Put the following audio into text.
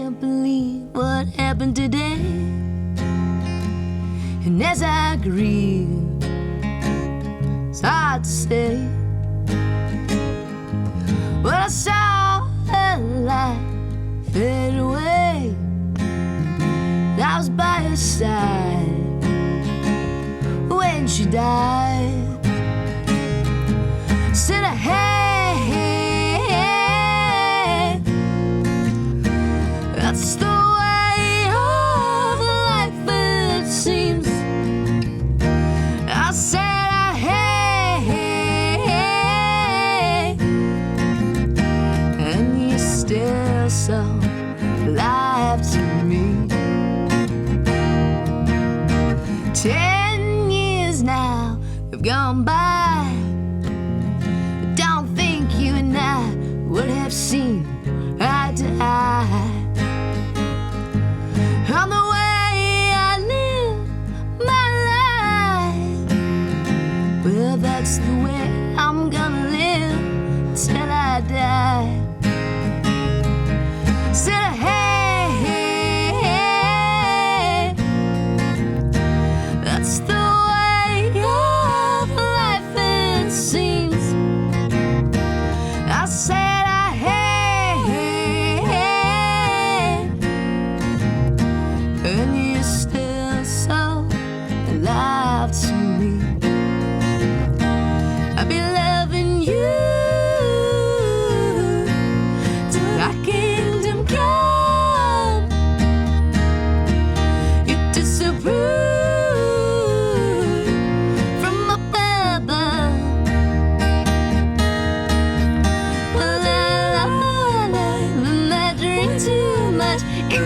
can't believe what happened today. And as I grieve, it's hard to say. Well, I saw her light fade away. I was by her side when she died. Said, hey, hey, hey, that's the way of life it seems. I said, hey, hey, hey, and you're still so alive to me. 10 years now have gone by. Don't think you and I would have seen eye to eye on the way I live my life. Well, that's the way I'm gonna live till I die. Said, hey, hey, hey, that's the way of life it seems. I said, hey, hey, hey, and you're still so alive to me. I'll be loving you till thy kingdom come. You disapprove from above. Well, I love that drink too much. It